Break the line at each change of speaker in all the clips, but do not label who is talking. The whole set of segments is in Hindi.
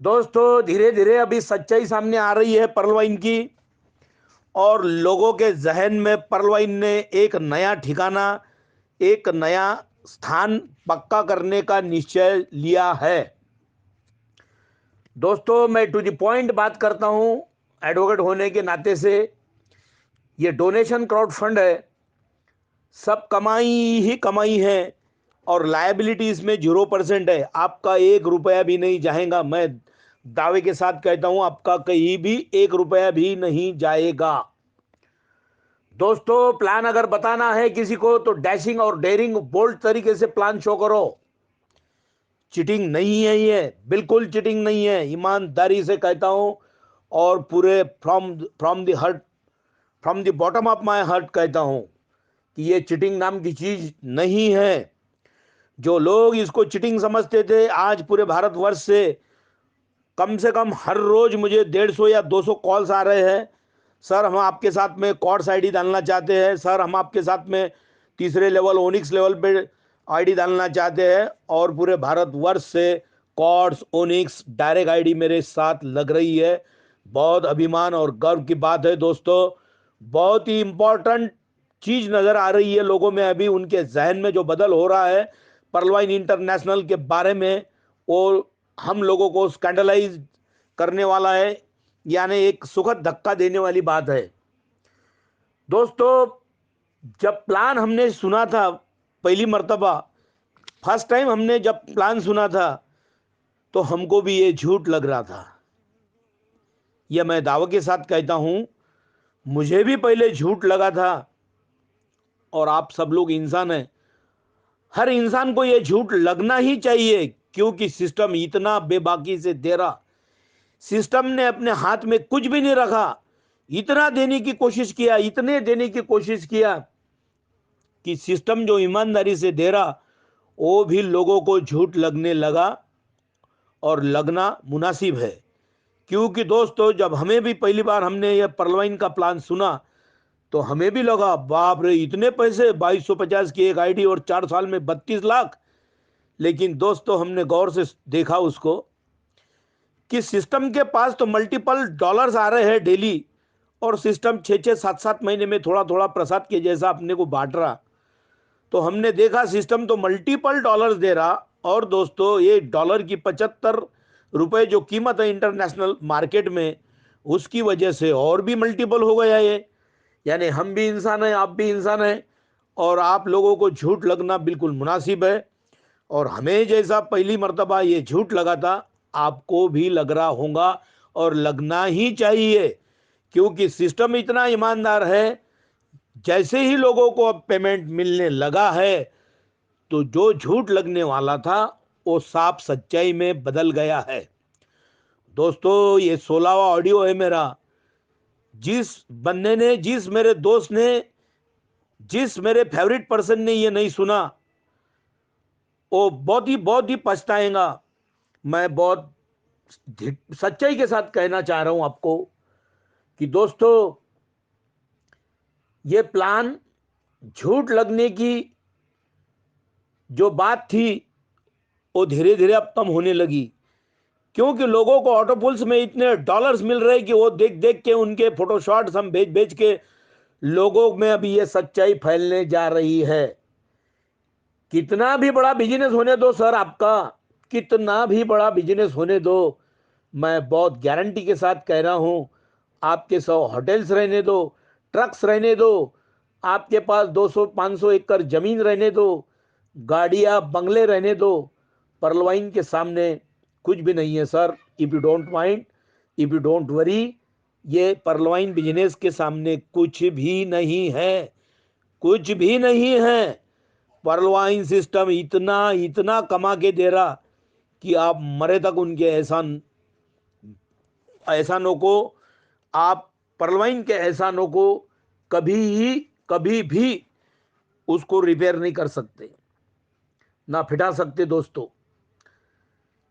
दोस्तों धीरे धीरे अभी सच्चाई सामने आ रही है पर्ल वाइन की। और लोगों के जहन में पर्ल वाइन ने एक नया ठिकाना, एक नया स्थान पक्का करने का निश्चय लिया है। दोस्तों मैं टू द पॉइंट बात करता हूं एडवोकेट होने के नाते से। ये डोनेशन क्राउड फंड है, सब कमाई ही कमाई है और लायबिलिटी इसमें 0% है। आपका 1 रुपया भी नहीं जाएगा। मैं दावे के साथ कहता हूं आपका कहीं भी 1 रुपया भी नहीं जाएगा। दोस्तों प्लान अगर बताना है किसी को तो डैशिंग और डेयरिंग बोल्ड तरीके से प्लान शो करो। चिटिंग नहीं है, ये बिल्कुल चिटिंग नहीं है, ईमानदारी से कहता हूं। और पूरे from from the heart, from the bottom of my heart कहता हूं कि ये चिटिंग नाम की चीज नहीं है। जो लोग इसको चिटिंग समझते थे, आज पूरे भारतवर्ष से कम हर रोज मुझे 150 या 200 कॉल्स आ रहे हैं। सर हम आपके साथ में कॉर्ड्स आईडी डालना चाहते हैं, सर हम आपके साथ में तीसरे लेवल ओनिक्स लेवल पे आईडी डालना चाहते हैं। और पूरे भारतवर्ष से कॉर्ड्स ओनिक्स डायरेक्ट आईडी मेरे साथ लग रही है। बहुत अभिमान और गर्व की बात है दोस्तों। बहुत ही इंपॉर्टेंट चीज नजर आ रही है लोगों में, अभी उनके जहन में जो बदल हो रहा है पर्ल वाइन इंटरनेशनल के बारे में, वो हम लोगों को स्कैंडलाइज करने वाला है, यानी एक सुखद धक्का देने वाली बात है। दोस्तों जब प्लान हमने सुना था पहली मर्तबा, फर्स्ट टाइम हमने जब प्लान सुना था, तो हमको भी ये झूठ लग रहा था। यह मैं दावे के साथ कहता हूं, मुझे भी पहले झूठ लगा था। और आप सब लोग इंसान हैं, हर इंसान को यह झूठ लगना ही चाहिए, क्योंकि सिस्टम इतना बेबाकी से दे रहा। सिस्टम ने अपने हाथ में कुछ भी नहीं रखा। इतना देने की कोशिश किया, इतने देने की कोशिश किया कि सिस्टम जो ईमानदारी से दे रहा वो भी लोगों को झूठ लगने लगा। और लगना मुनासिब है, क्योंकि दोस्तों जब हमें भी पहली बार हमने यह पर्ल वाइन का प्लान सुना, तो हमें भी लगा बाप रे इतने पैसे, 2250 की एक आईडी और 4 साल में 32 लाख। लेकिन दोस्तों हमने गौर से देखा उसको कि सिस्टम के पास तो मल्टीपल डॉलर्स आ रहे हैं डेली, और सिस्टम 6-6 7-7 महीने में थोड़ा थोड़ा प्रसाद के जैसा अपने को बांट रहा। तो हमने देखा सिस्टम तो मल्टीपल डॉलर्स दे रहा। और दोस्तों ये डॉलर की 75 रुपए जो कीमत है इंटरनेशनल मार्केट में, उसकी वजह से और भी मल्टीपल हो गया ये। यानी हम भी इंसान हैं, आप भी इंसान हैं, और आप लोगों को झूठ लगना बिल्कुल मुनासिब है। और हमें जैसा पहली मर्तबा ये झूठ लगा था, आपको भी लग रहा होगा और लगना ही चाहिए, क्योंकि सिस्टम इतना ईमानदार है। जैसे ही लोगों को अब पेमेंट मिलने लगा है, तो जो झूठ लगने वाला था वो साफ सच्चाई में बदल गया है। दोस्तों ये 16वां ऑडियो है मेरा। जिस बंदे ने, जिस मेरे दोस्त ने, जिस मेरे फेवरेट पर्सन ने ये नहीं सुना, वो बहुत ही पछताएगा। मैं बहुत सच्चाई के साथ कहना चाह रहा हूं आपको कि दोस्तों ये प्लान झूठ लगने की जो बात थी वो धीरे धीरे अब कम होने लगी, क्योंकि लोगों को ऑटो पुल्स में इतने डॉलर्स मिल रहे कि वो देख देख के उनके फोटोशॉट्स हम भेज भेज के लोगों में अभी ये सच्चाई फैलने जा रही है। कितना भी बड़ा बिजनेस होने दो सर आपका, कितना भी बड़ा बिजनेस होने दो, मैं बहुत गारंटी के साथ कह रहा हूं, आपके 100 होटल्स रहने दो, ट्रक्स रहने दो, आपके पास 200-500 एकड़ जमीन रहने दो, गाड़ियां बंगले रहने दो, पर्ल वाइन के सामने कुछ भी नहीं है sir. If you don't mind, if you don't worry, ये पर्ल वाइन बिजनेस के सामने कुछ भी नहीं है, कुछ भी नहीं है। पर्ल वाइन सिस्टम इतना इतना कमा के दे रहा कि आप मरे तक उनके एहसानों को, आप पर्ल वाइन के एहसानों को कभी भी उसको रिपेयर नहीं कर सकते, ना फिटा सकते। दोस्तों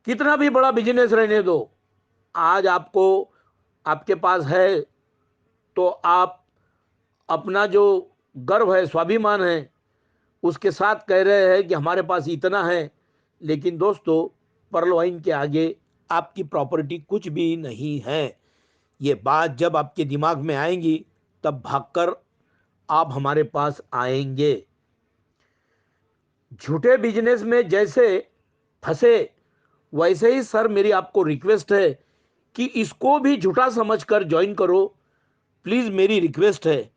कितना भी बड़ा बिजनेस रहने दो, आज आपको, आपके पास है तो आप अपना जो गर्व है, स्वाभिमान है, उसके साथ कह रहे हैं कि हमारे पास इतना है। लेकिन दोस्तों पर्ल वाइन के आगे आपकी प्रॉपर्टी कुछ भी नहीं है। ये बात जब आपके दिमाग में आएंगी तब भागकर आप हमारे पास आएंगे। झूठे बिजनेस में जैसे फंसे, वैसे ही सर मेरी आपको रिक्वेस्ट है कि इसको भी झूठा समझकर ज्वाइन करो। प्लीज मेरी रिक्वेस्ट है।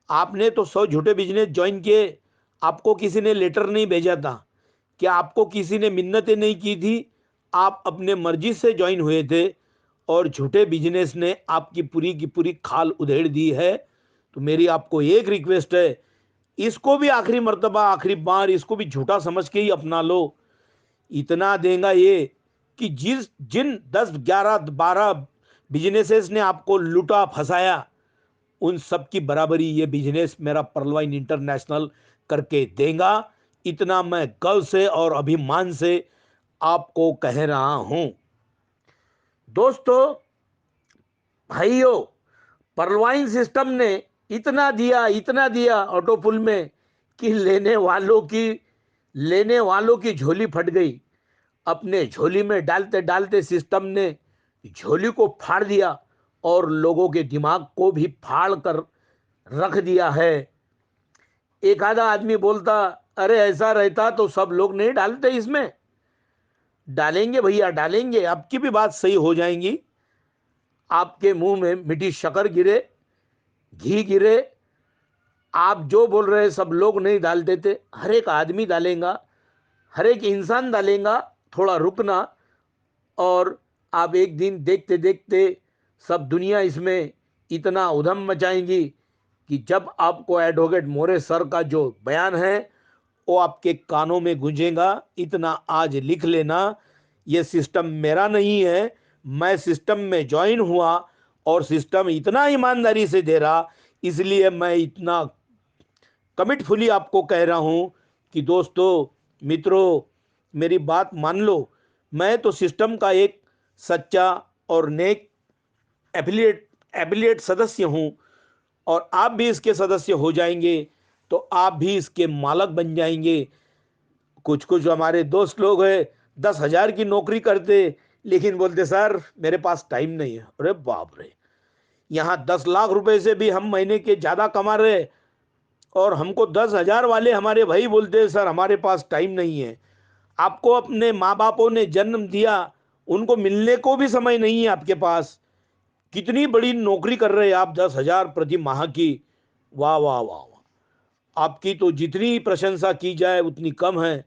आपने तो 100 झूठे बिजनेस ज्वाइन किए, आपको किसी ने लेटर नहीं भेजा था, क्या आपको किसी ने मिन्नतें नहीं की थी? आप अपने मर्जी से ज्वाइन हुए थे और झूठे बिजनेस ने आपकी पूरी की पूरी खाल उधेड़ दी है। तो मेरी आपको एक रिक्वेस्ट है, इसको भी आखिरी मर्तबा आखिरी बार इसको भी झूठा समझ के ही अपना लो। इतना देगा ये कि जिन 10 11 12 बिजनेसेस ने आपको लूटा फंसाया, उन सब की बराबरी ये बिजनेस मेरा पर्लवाइन इंटरनेशनल करके देगा। इतना मैं गर्व से और अभिमान से आपको कह रहा हूं। दोस्तों, भाइयों, पर्लवाइन सिस्टम ने इतना दिया ऑटो पुल में कि लेने वालों की झोली फट गई। अपने झोली में डालते डालते सिस्टम ने झोली को फाड़ दिया और लोगों के दिमाग को भी फाड़ कर रख दिया है। एक आधा आदमी बोलता, अरे ऐसा रहता तो सब लोग नहीं डालते इसमें। डालेंगे भैया, डालेंगे, आपकी भी बात सही हो जाएंगी। आपके मुंह में मीठी शक्कर गिरे, घी गिरे, आप जो बोल रहे हैं सब लोग नहीं डाल देते, हर एक आदमी डालेगा, हर एक इंसान डालेगा। थोड़ा रुकना, और आप एक दिन देखते देखते सब दुनिया इसमें इतना उधम मचाएंगी कि जब आपको एडवोकेट मोरे सर का जो बयान है वो आपके कानों में गूंजेगा। इतना आज लिख लेना, ये सिस्टम मेरा नहीं है, मैं सिस्टम में ज्वाइन हुआ और सिस्टम इतना ईमानदारी से दे रहा, इसलिए मैं इतना कमिटफुली आपको कह रहा हूं कि दोस्तों, मित्रों, मेरी बात मान लो। मैं तो सिस्टम का एक सच्चा और नेक एफिलिएट एफिलिएट सदस्य हूं, और आप भी इसके सदस्य हो जाएंगे तो आप भी इसके मालक बन जाएंगे। कुछ कुछ हमारे दोस्त लोग हैं, 10,000 की नौकरी करते लेकिन बोलते सर मेरे पास टाइम नहीं है। अरे बाप रे, यहाँ 10 लाख रुपए से भी हम महीने के ज्यादा कमा रहे, और हमको 10,000 वाले हमारे भाई बोलते हैं सर हमारे पास टाइम नहीं है। आपको अपने माँ बापों ने जन्म दिया, उनको मिलने को भी समय नहीं है आपके पास। कितनी बड़ी नौकरी कर रहे हैं आप, 10,000 प्रति माह की। वाह वाह वाह वाह, आपकी तो जितनी प्रशंसा की जाए उतनी कम है।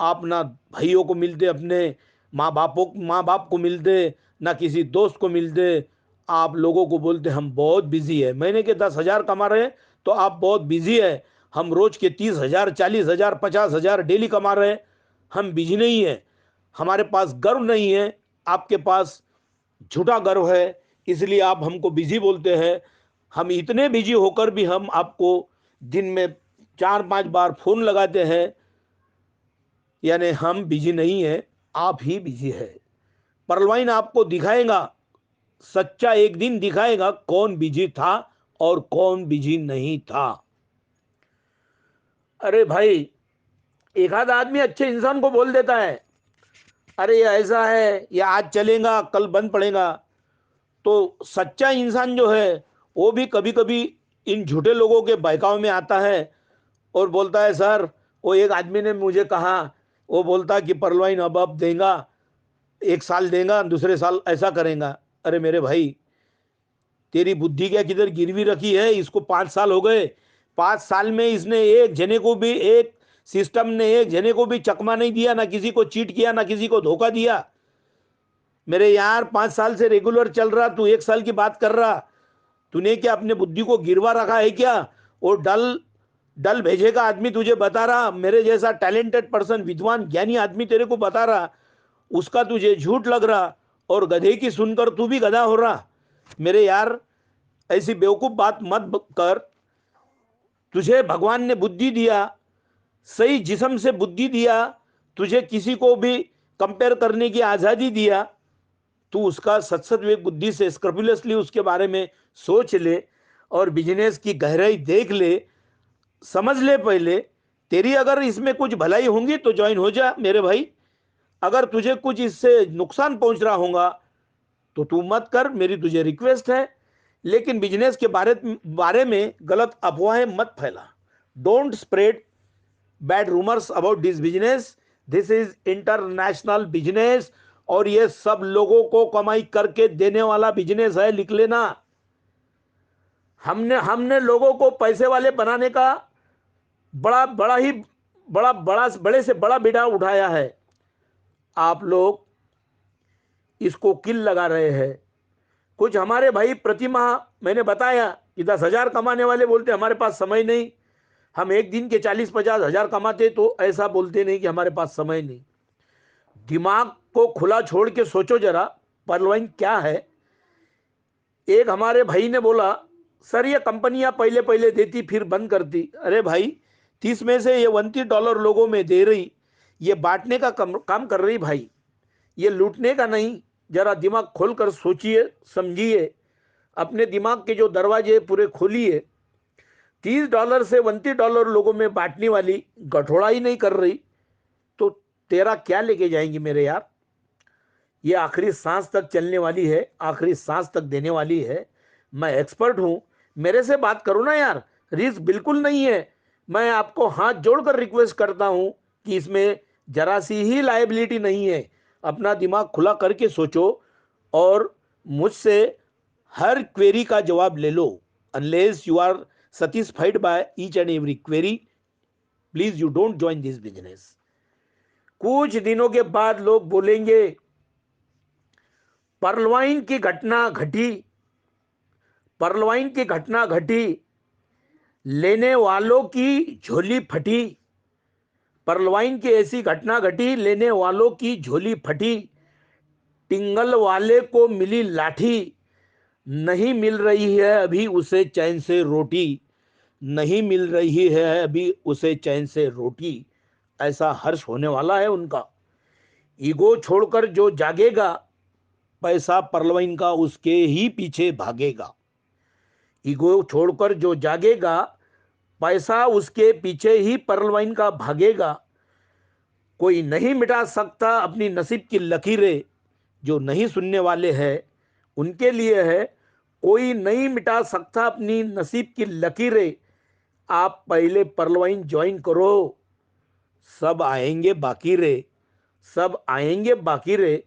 आप ना भाइयों को मिलते, अपने माँ बाप को मिलते, ना किसी दोस्त को मिलते। आप लोगों को बोलते हम बहुत बिजी है, महीने के 10,000 कमा रहे हैं तो आप बहुत बिजी है। हम रोज के 30,000 40,000 50,000 डेली कमा रहे हैं, हम बिजी नहीं है। हमारे पास गर्व नहीं है, आपके पास झूठा गर्व है, इसलिए आप हमको बिजी बोलते हैं। हम इतने बिजी होकर भी हम आपको दिन में 4 5 बार फोन लगाते हैं, यानी हम बिजी नहीं है, आप ही बिजी है। परलवाइन आपको दिखाएगा, सच्चा एक दिन दिखाएगा कौन बिजी था और कौन बिजी नहीं था। अरे भाई, एक आध आदमी अच्छे इंसान को बोल देता है, अरे ये ऐसा है, ये आज चलेगा कल बंद पड़ेगा। तो सच्चा इंसान जो है वो भी कभी कभी इन झूठे लोगों के बहकाव में आता है और बोलता है सर, वो एक आदमी ने मुझे कहा, वो बोलता कि परलवाइन अब देगा, 1 साल देगा, दूसरे साल ऐसा करेगा। अरे मेरे भाई, तेरी बुद्धि क्या किधर गिरवी रखी है? इसको 5 साल हो गए, 5 साल में इसने एक जने को भी, एक सिस्टम ने एक जने को भी चकमा नहीं दिया, ना किसी को चीट किया, ना किसी को धोखा दिया। मेरे यार 5 साल से रेगुलर चल रहा, तू 1 साल की बात कर रहा। तूने क्या अपने बुद्धि को गिरवा रखा है क्या? वो डल डल भेजेगा आदमी तुझे बता रहा, मेरे जैसा टैलेंटेड पर्सन, विद्वान ज्ञानी आदमी तेरे को बता रहा, उसका तुझे झूठ लग रहा, और गधे की सुनकर तू भी गधा हो रहा। मेरे यार, ऐसी बेवकूफ बात मत कर। तुझे भगवान ने बुद्धि दिया, सही जिस्म से बुद्धि दिया, तुझे किसी को भी कंपेयर करने की आजादी दिया। तू उसका सत विवेक बुद्धि से स्क्रपुलसली उसके बारे में सोच ले, और बिजनेस की गहराई देख ले, समझ ले पहले। तेरी अगर इसमें कुछ भलाई होंगी तो ज्वाइन हो जा मेरे भाई। अगर तुझे कुछ इससे नुकसान पहुंच रहा होगा तो तू मत कर, मेरी तुझे रिक्वेस्ट है। लेकिन बिजनेस के बारे में गलत अफवाहें मत फैला। Don't spread bad rumours about this business. This is international business और ये सब लोगों को कमाई करके देने वाला बिजनेस है, लिख लेना। हमने हमने लोगों को पैसे वाले बनाने का बड़ा बड़ा ही बड़ा बड़ा बड़े से बड़ा बीड़ा उठाया है। आप लोग इसको किल लगा रहे हैं। कुछ हमारे भाई प्रति माह, मैंने बताया कि 10,000 कमाने वाले बोलते हमारे पास समय नहीं। हम एक दिन के 40-50 हजार कमाते तो ऐसा बोलते नहीं कि हमारे पास समय नहीं। दिमाग को खुला छोड़ के सोचो जरा, परलवाइन क्या है। एक हमारे भाई ने बोला, सर ये कंपनियां पहले पहले देती फिर बंद करती। अरे भाई, 30 में से ये $29 लोगों में दे रही, ये बांटने का काम कर रही भाई, ये लूटने का नहीं। जरा दिमाग खोलकर सोचिए, समझिए, अपने दिमाग के जो दरवाजे पूरे खोलिए। $30 से $29 लोगों में बांटने वाली गठोड़ा ही नहीं कर रही तो तेरा क्या लेके जाएंगी मेरे यार। ये आखिरी सांस तक चलने वाली है, आखिरी सांस तक देने वाली है। मैं एक्सपर्ट हूं, मेरे से बात करो ना यार, रिस्क बिल्कुल नहीं है। मैं आपको हाथ जोड़कर रिक्वेस्ट करता हूं कि इसमें जरा सी ही लायबिलिटी नहीं है। अपना दिमाग खुला करके सोचो और मुझसे हर क्वेरी का जवाब ले लो। Unless you are satisfied by each and every query, please you don't join this business। कुछ दिनों के बाद लोग बोलेंगे पर्लवाइन की घटना घटी, पर्लवाइन की घटना घटी, लेने वालों की झोली फटी। पर्लवाइन की ऐसी घटना घटी, लेने वालों की झोली फटी। टिंगल वाले को मिली लाठी, नहीं मिल रही है अभी उसे चैन से रोटी। नहीं मिल रही है अभी उसे चैन से रोटी। ऐसा हर्ष होने वाला है उनका। ईगो छोड़कर जो जागेगा, पैसा परलवाइन का उसके ही पीछे भागेगा। ईगो छोड़कर जो जागेगा, पैसा उसके पीछे ही परलवाइन का भागेगा। कोई नहीं मिटा सकता अपनी नसीब की लकीरें। जो नहीं सुनने वाले हैं उनके लिए है, कोई नहीं मिटा सकता अपनी नसीब की लकीरें। आप पहले परलवाइन ज्वाइन करो, सब आएंगे बाकी रे, सब आएंगे बाकी रे।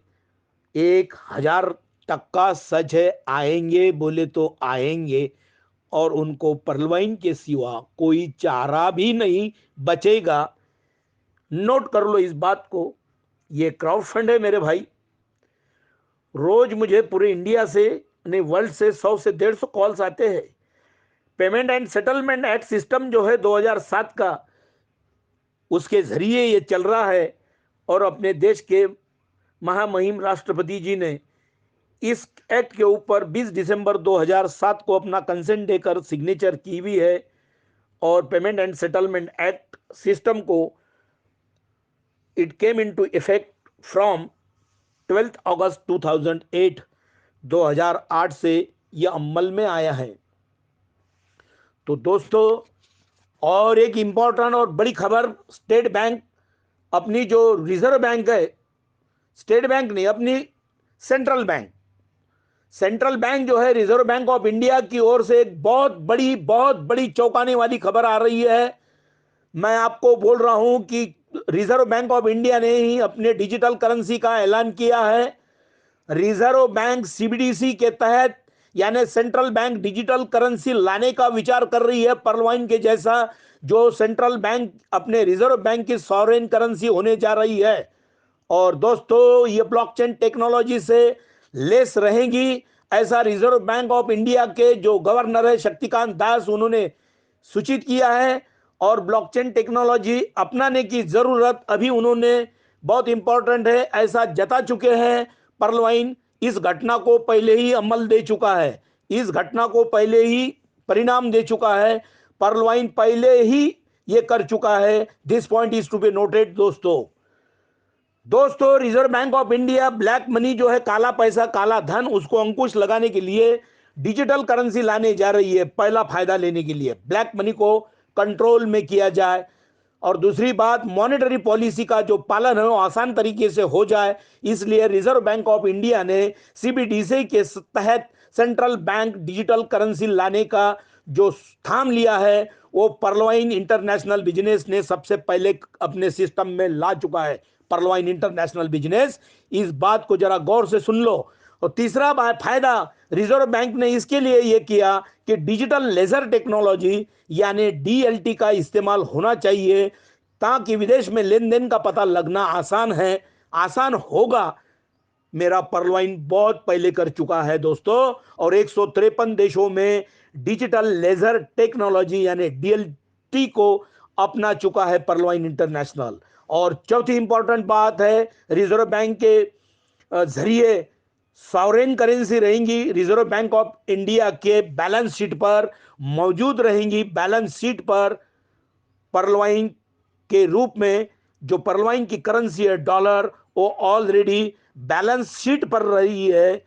1,000% सच है, आएंगे बोले तो आएंगे और उनको परलवाइन के सिवा कोई चारा भी नहीं बचेगा। नोट कर लो इस बात को। ये क्राउड फंड है मेरे भाई। रोज मुझे पूरे इंडिया से, नहीं वर्ल्ड से 100 से 150 कॉल्स आते हैं। Payment and settlement act system जो है 2007 का, उसके जरिए ये चल रहा है। और अपने देश के महामहिम राष्ट्रपति जी ने इस एक्ट के ऊपर 20 दिसंबर 2007 को अपना कंसेंट देकर सिग्नेचर की हुई है। और payment and settlement act system को it came into effect from 12 August 2008, 2008 से यह अमल में आया है। तो दोस्तों, और एक इंपॉर्टेंट और बड़ी खबर, स्टेट बैंक अपनी जो रिजर्व बैंक है, स्टेट बैंक नहीं अपनी सेंट्रल बैंक, सेंट्रल बैंक जो है रिजर्व बैंक ऑफ इंडिया की ओर से एक बहुत बड़ी चौंकाने वाली खबर आ रही है। मैं आपको बोल रहा हूं कि रिजर्व बैंक ऑफ इंडिया ने ही अपने डिजिटल करेंसी का ऐलान किया है। रिजर्व बैंक सीबीडीसी के तहत यानी सेंट्रल बैंक डिजिटल करेंसी लाने का विचार कर रही है, परलवाइन के जैसा, जो सेंट्रल बैंक अपने रिजर्व बैंक की सॉवरेन करेंसी होने जा रही है। और दोस्तों, ये ब्लॉकचेन टेक्नोलॉजी से लेस रहेंगी, ऐसा रिजर्व बैंक ऑफ इंडिया के जो गवर्नर है शक्तिकांत दास, उन्होंने सूचित किया है। और ब्लॉकचेन टेक्नोलॉजी अपनाने की जरूरत अभी उन्होंने, बहुत इंपॉर्टेंट है, ऐसा जता चुके हैं। परलवाइन इस घटना को पहले ही अमल दे चुका है, इस घटना को पहले ही परिणाम दे चुका है। परलवाइन पहले ही ये कर चुका है। This point is to be noted दोस्तों, Reserve Bank of India black money जो है, काला पैसा, काला धन, उसको अंकुश लगाने के लिए डिजिटल करेंसी लाने जा रही है। पहला फायदा लेने के लिए ब्लैक मनी को कंट्रोल में किया जाए, और दूसरी बात, मॉनेटरी पॉलिसी का जो पालन है वो आसान तरीके से हो जाए, इसलिए रिजर्व बैंक ऑफ इंडिया ने सीबीडीसी के तहत सेंट्रल बैंक डिजिटल करेंसी लाने का जो थाम लिया है, वो परलवाइन इंटरनेशनल बिजनेस ने सबसे पहले अपने सिस्टम में ला चुका है। परलवाइन इंटरनेशनल बिजनेस, इस बात को जरा गौर से सुन लो। और तीसरा फायदा रिजर्व बैंक ने इसके लिए यह किया कि डिजिटल लेजर टेक्नोलॉजी यानी डीएलटी का इस्तेमाल होना चाहिए, ताकि विदेश में लेन देन का पता लगना आसान होगा। मेरा परलवाइन बहुत पहले कर चुका है दोस्तों, और 153 देशों में डिजिटल लेजर टेक्नोलॉजी यानी डीएलटी को अपना चुका है परलवाइन इंटरनेशनल। और चौथी इंपॉर्टेंट बात है, रिजर्व बैंक के जरिए सॉवरेन करेंसी रहेंगी, रिजर्व बैंक ऑफ इंडिया के बैलेंस शीट पर मौजूद रहेंगी। बैलेंस शीट पर परलवाइन के रूप में जो परलवाइन की करेंसी है डॉलर, वो ऑलरेडी बैलेंस शीट पर रही है,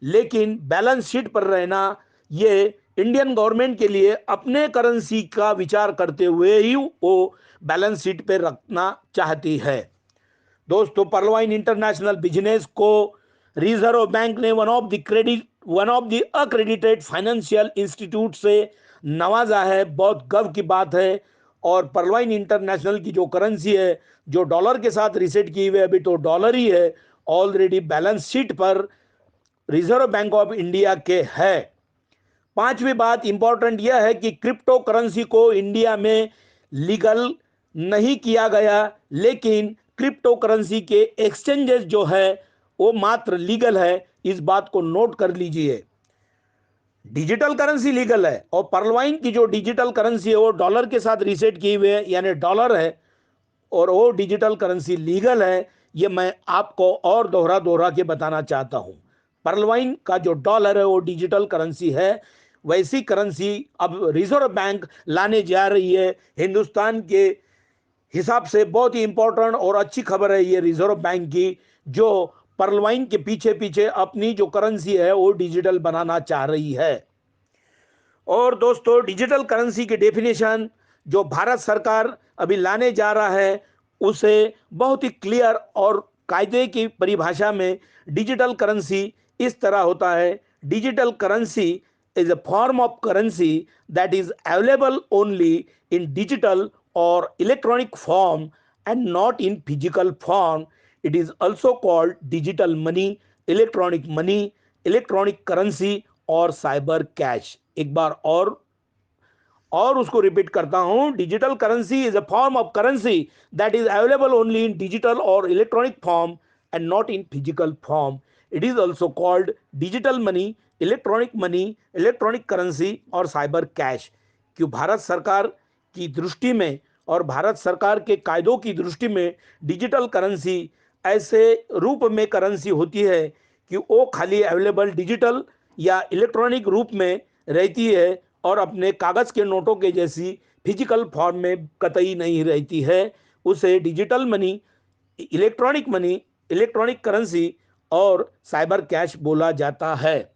लेकिन बैलेंस शीट पर रहना ये इंडियन गवर्नमेंट के लिए अपने करेंसी का विचार करते हुए ही वो बैलेंस शीट पर रखना चाहती है। दोस्तों, परलवाइन इंटरनेशनल बिजनेस को रिजर्व बैंक ने one of the accredited financial institute से नवाजा है। बहुत गर्व की बात है। और परलवाइन इंटरनेशनल की जो करेंसी है, जो डॉलर के साथ रिसेट की हुई है, अभी तो डॉलर ही है, ऑलरेडी बैलेंस शीट पर रिजर्व बैंक ऑफ इंडिया के है। पांचवी बात इंपॉर्टेंट यह है कि क्रिप्टो करेंसी को इंडिया में लीगल नहीं किया गया, लेकिन क्रिप्टो करेंसी के एक्सचेंजेस जो है वो मात्र लीगल है। इस बात को नोट कर लीजिए। डिजिटल करेंसी लीगल है, और परलवाइन की जो डिजिटल करेंसी है वो डॉलर के साथ रीसेट की हुई है, यानी डॉलर है, और वो डिजिटल करेंसी लीगल है। ये मैं आपको और दोहरा के बताना चाहता हूं। परलवाइन का जो डॉलर है वो डिजिटल करेंसी है। वैसी करेंसी अब रिजर्व बैंक लाने जा रही है। हिंदुस्तान के हिसाब से बहुत ही इंपॉर्टेंट और अच्छी खबर है ये रिजर्व बैंक की, जो परलवाइन के पीछे पीछे अपनी जो करेंसी है वो डिजिटल बनाना चाह रही है। और दोस्तों, डिजिटल करेंसी की डेफिनेशन जो भारत सरकार अभी लाने जा रहा है, उसे बहुत ही क्लियर और कायदे की परिभाषा में डिजिटल करेंसी इस तरह होता है। Digital currency is a form of currency that is available only in digital or electronic form and not in physical form. It is also called digital money, electronic currency or cyber cash. एक बार और उसको रिपीट करता हूं। Digital currency is a form of currency that is available only in digital or electronic form and not in physical form. It is also called digital money, electronic currency or cyber cash. क्यों भारत सरकार की दृष्टि में और भारत सरकार के कायदों की दृष्टि में डिजिटल करेंसी ऐसे रूप में करेंसी होती है कि वो खाली अवेलेबल डिजिटल या इलेक्ट्रॉनिक रूप में रहती है, और अपने कागज के नोटों के जैसी फिजिकल फॉर्म में कतई नहीं रहती है। उसे digital money, electronic currency or cyber cash बोला जाता है।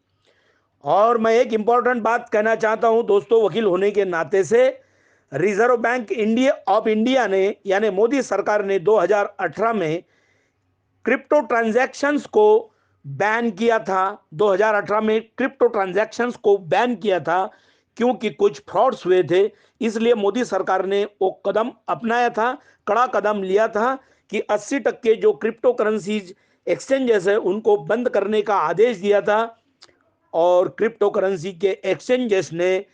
और मैं एक इंपॉर्टेंट बात कहना चाहता हूं दोस्तों, वकील होने के नाते से, रिजर्व बैंक ऑफ इंडिया ने यानी मोदी सरकार ने 2018 में क्रिप्टो ट्रांजैक्शंस को बैन किया था। 2018 में क्रिप्टो ट्रांजैक्शंस को बैन किया था, क्योंकि कुछ फ्रॉड्स हुए थे। इसलिए मोदी सरकार ने वो कदम अपनाया था, कड़ा कदम लिया था कि 80% जो क्रिप्टो करेंसीज एक्सचेंजेस है उनको बंद करने का आदेश दिया था। और क्रिप्टो करेंसी के एक्सचेंजेस ने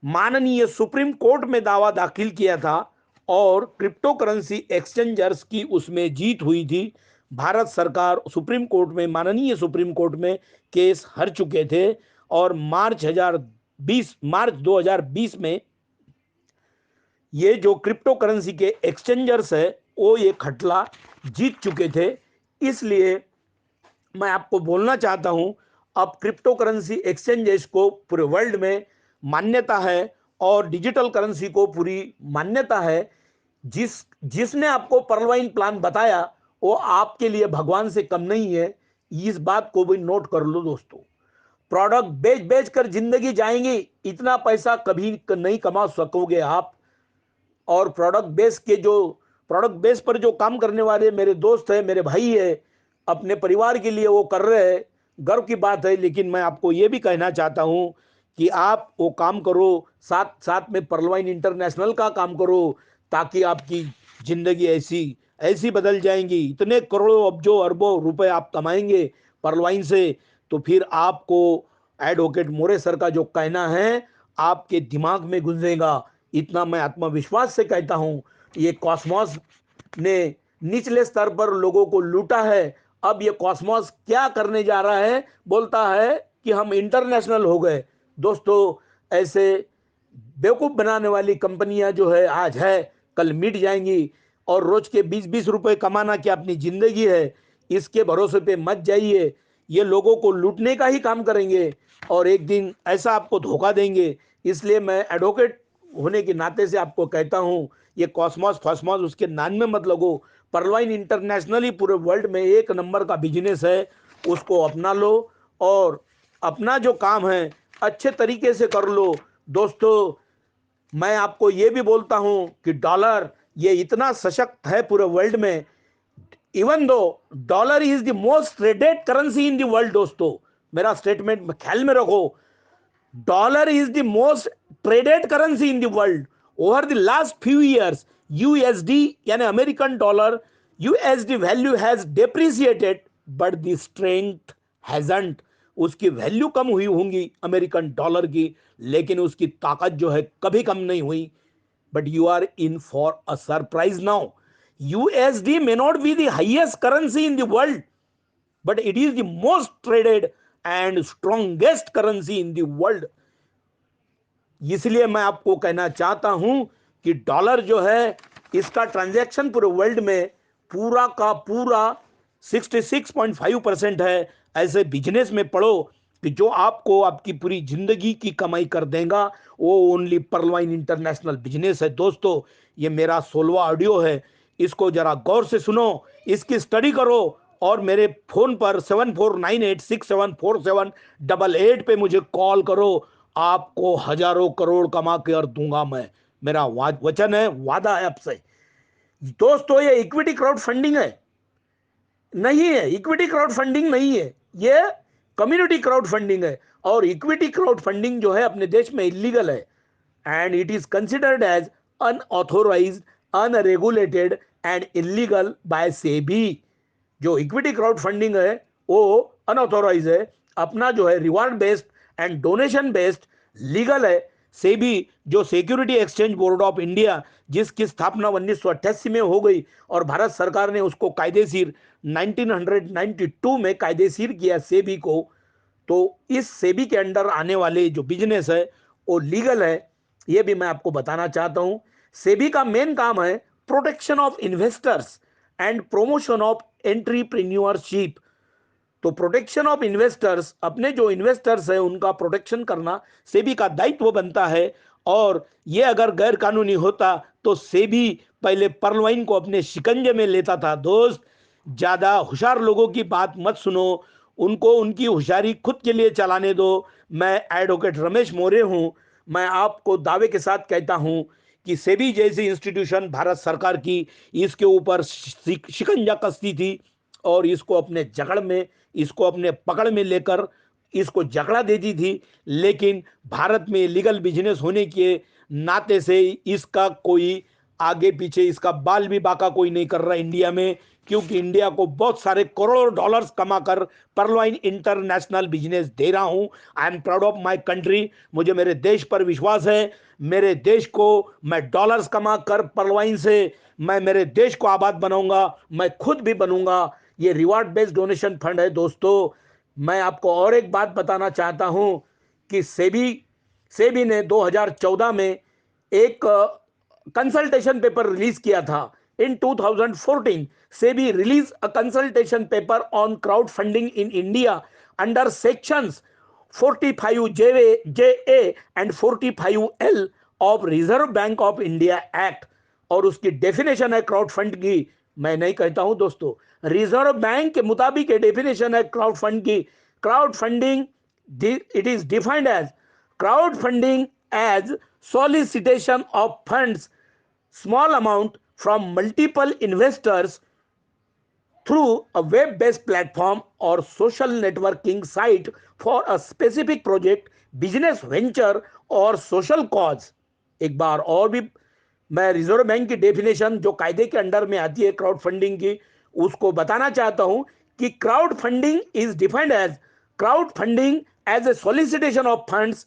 माननीय सुप्रीम कोर्ट में दावा दाखिल किया था, और क्रिप्टो करेंसी एक्सचेंजर्स की उसमें जीत हुई थी। भारत सरकार सुप्रीम कोर्ट में, माननीय सुप्रीम कोर्ट में केस हार चुके थे, और मार्च 2020 में ये जो क्रिप्टो करेंसी के एक्सचेंजर्स है वो ये खटला जीत चुके थे। इसलिए मैं आपको बोलना चाहता हूं, अब क्रिप्टो करेंसी एक्सचेंजेस को पूरे वर्ल्ड में मान्यता है, और डिजिटल करेंसी को पूरी मान्यता है। जिसने आपको परलवाइन प्लान बताया वो आपके लिए भगवान से कम नहीं है। इस बात को भी नोट कर लो दोस्तों। प्रोडक्ट बेच बेच कर जिंदगी जाएंगी, इतना पैसा कभी नहीं कमा सकोगे आप। और प्रोडक्ट बेस पर जो काम करने वाले मेरे दोस्त हैं, मेरे भाई है, अपने परिवार के लिए वो कर रहे हैं, गर्व की बात है। लेकिन मैं आपको ये भी कहना चाहता हूं कि आप वो काम करो, साथ साथ में पर्लवाइन इंटरनेशनल का काम करो, ताकि आपकी जिंदगी ऐसी ऐसी बदल जाएंगी, इतने करोड़ों अब्जों अरबों रुपए आप कमाएंगे पर्लवाइन से। तो फिर आपको एडवोकेट मोरे सर का जो कहना है आपके दिमाग में गुंजेगा, इतना मैं आत्मविश्वास से कहता हूं। ये कॉस्मोस ने निचले स्तर पर लोगों को लूटा है, अब ये कॉस्मोस क्या करने जा रहा है, बोलता है कि हम इंटरनेशनल हो गए। दोस्तों, ऐसे बेवकूफ बनाने वाली कंपनियां जो है आज है कल मिट जाएंगी, और रोज के 20-20 रुपए कमाना क्या अपनी जिंदगी है, इसके भरोसे पे मत जाइए। ये लोगों को लूटने का ही काम करेंगे और एक दिन ऐसा आपको धोखा देंगे। इसलिए मैं एडवोकेट होने के नाते से आपको कहता हूं, ये कॉस्मोस फॉस्मोस उसके नाम में मत लगो। पर्लवाइन इंटरनेशनल ही पूरे वर्ल्ड में एक नंबर का बिजनेस है, उसको अपना लो और अपना जो काम है अच्छे तरीके से कर लो। दोस्तों, मैं आपको ये भी बोलता हूं कि डॉलर ये इतना सशक्त है पूरे वर्ल्ड में, even though dollar is the most traded currency in the world. दोस्तों, मेरा स्टेटमेंट ख्याल में रखो, dollar is the most traded currency in the world. Over the last few years USD यानी American dollar, USD value has depreciated but the strength hasn't. उसकी वैल्यू कम हुई होंगी अमेरिकन डॉलर की, लेकिन उसकी ताकत जो है कभी कम नहीं हुई। but you are in for a surprise now. USD may not be the highest currency in the world, but it is the most traded and strongest currency in the world. इसलिए मैं आपको कहना चाहता हूं कि डॉलर जो है इसका ट्रांजैक्शन पूरे वर्ल्ड में पूरा का पूरा 66.5% है। ऐसे बिजनेस में पढ़ो कि जो आपको आपकी पूरी जिंदगी की कमाई कर देगा, वो ओनली पर्लवाइन इंटरनेशनल बिजनेस है। दोस्तों, ये मेरा 16वां ऑडियो है, इसको जरा गौर से सुनो, इसकी स्टडी करो और मेरे फोन पर 7498674788 पे मुझे कॉल करो। आपको हजारों करोड़ कमा कर दूंगा मैं, मेरा वचन है, वादा है आपसे। दोस्तों, ये इक्विटी क्राउड फंडिंग है नहीं है, इक्विटी क्राउड फंडिंग नहीं है, ये कम्युनिटी क्राउड फंडिंग है। और इक्विटी क्राउड फंडिंग जो है अपने देश में इलीगल है, and it is considered as unauthorised, unregulated and illegal by SEBI. जो इक्विटी क्राउड फंडिंग है वो अनऑथोराइज है, अपना जो है reward based and donation based legal है। सेबी जो security exchange board of India, जिसकी स्थापना 1988 में हो गई और भारत सरकार ने उसको कायदेशीर 1992 में कायदेशीर किया सेबी को, तो इस सेबी के अंडर आने वाले जो बिजनेस है वो लीगल है। ये भी मैं आपको बताना चाहता हूं। सेबी का मेन काम है protection of investors and promotion of entrepreneurship. तो प्रोटेक्शन ऑफ इन्वेस्टर्स, अपने जो इन्वेस्टर्स है उनका प्रोटेक्शन करना सेबी का दायित्व बनता है। और ये अगर गैर कानूनी होता तो सेबी पहले पर्लवाइन को अपने शिकंजे में लेता था। दोस्त, ज्यादा होशियार लोगों की बात मत सुनो, उनको उनकी होशियारी खुद के लिए चलाने दो। मैं एडवोकेट रमेश मोरे हूं, मैं आपको दावे के साथ कहता हूं कि सेबी जैसी इंस्टीट्यूशन भारत सरकार की इसके ऊपर शिकंजा कसती थी और इसको अपने जकड़ में, इसको अपने पकड़ में लेकर इसको जकड़ा देती थी। लेकिन भारत में लीगल बिजनेस होने के नाते से इसका कोई आगे पीछे, इसका बाल भी बाका कोई नहीं कर रहा इंडिया में, क्योंकि इंडिया को बहुत सारे करोड़ों डॉलर्स कमाकर पर्लवाइन इंटरनेशनल बिजनेस दे रहा हूं। I am proud of my country, मुझे मेरे देश पर विश्वास है। मेरे देश को मैं डॉलर्स कमा कर पर्लवाइन से मैं मेरे देश को आबाद बनाऊंगा, मैं खुद भी बनूंगा। ये रिवार्ड बेस्ड डोनेशन फंड है। दोस्तों, मैं आपको और एक बात बताना चाहता हूं कि सेबी सेबी ने 2014 में एक कंसल्टेशन पेपर रिलीज किया था। इन 2014 SEBI release a consultation paper on crowd funding in India under sections 45 JA and 45 L of reserve Bank of India act. और उसकी डेफिनेशन है क्राउड फंड की, मैं नहीं कहता हूं दोस्तों, रिजर्व बैंक के मुताबिक ये डेफिनेशन है क्राउड फंड की। Crowd funding, it is defined as crowd funding as solicitation of funds small amount from multiple investors through a web-based platform or social networking site for a specific project, business venture और social cause। एक बार और भी मैं रिजर्व बैंक की डेफिनेशन जो कायदे के अंडर में आती है क्राउड फंडिंग की, उसको बताना चाहता हूं कि crowd funding is defined as crowd funding as a solicitation of funds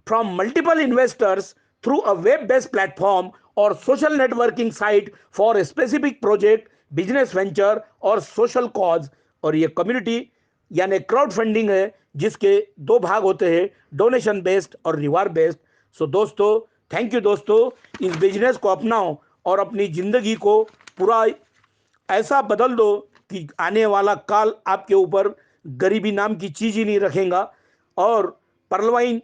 from multiple investors through a web-based platform or social networking site for a specific project, business venture और social cause। और ये कम्युनिटी यानी क्राउड फंडिंग है जिसके दो भाग होते हैं, डोनेशन बेस्ड और रिवार्ड बेस्ड। सो दोस्तों, थैंक यू दोस्तों, इस बिजनेस को अपनाओ और अपनी जिंदगी को पूरा ऐसा बदल दो कि आने वाला काल आपके ऊपर गरीबी नाम की चीज ही नहीं रखेगा। और परलवाइन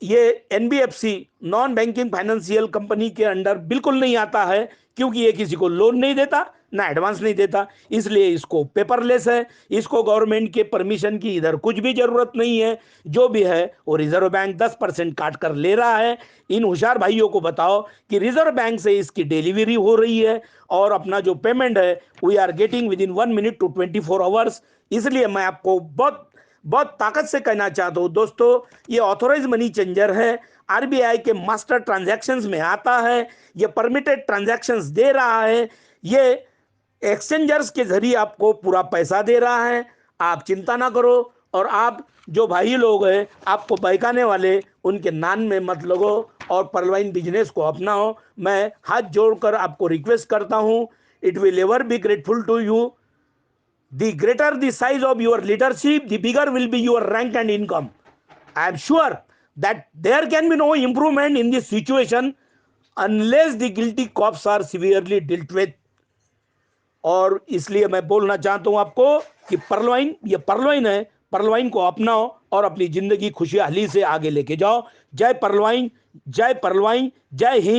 ये NBFC non banking financial company के अंडर बिल्कुल नहीं आता है, क्योंकि ये किसी को लोन नहीं देता ना एडवांस नहीं देता, इसलिए इसको पेपरलेस है। इसको गवर्नमेंट के परमिशन की इधर कुछ भी जरूरत नहीं है। जो भी है वो रिजर्व बैंक 10% काट कर ले रहा है। इन होशियार भाइयों को बताओ कि रिजर्व बैंक से इसकी डिलीवरी हो रही है और अपना जो पेमेंट है we are getting within 1 minute to 24 hours. इसलिए मैं आपको बहुत बहुत ताकत से कहना चाहता हूं दोस्तों, ये ऑथोराइज मनी चेंजर है, आरबीआई के मास्टर ट्रांजैक्शंस में आता है, ये परमिटेड ट्रांजैक्शंस दे रहा है, ये एक्सचेंजर्स के जरिए आपको पूरा पैसा दे रहा है। आप चिंता ना करो। और आप जो भाई लोग हैं आपको बहकाने वाले, उनके नाम में मत लगो और परलवाइन बिजनेस को अपनाओ। मैं हाथ जोड़कर आपको रिक्वेस्ट करता हूं, it will ever be grateful to you. The greater the size of your leadership, the bigger will be your rank and income. I am sure that there can be no improvement in this situation unless the guilty cops are severely dealt with. और इसलिए मैं बोलना चाहता हूं आपको कि परलवाइन ये परलवाइन है, परलवाइन को अपनाओ और अपनी जिंदगी खुशहाली से आगे लेके जाओ। जय परलवाइन, जय परलवाइन, जय हिंद।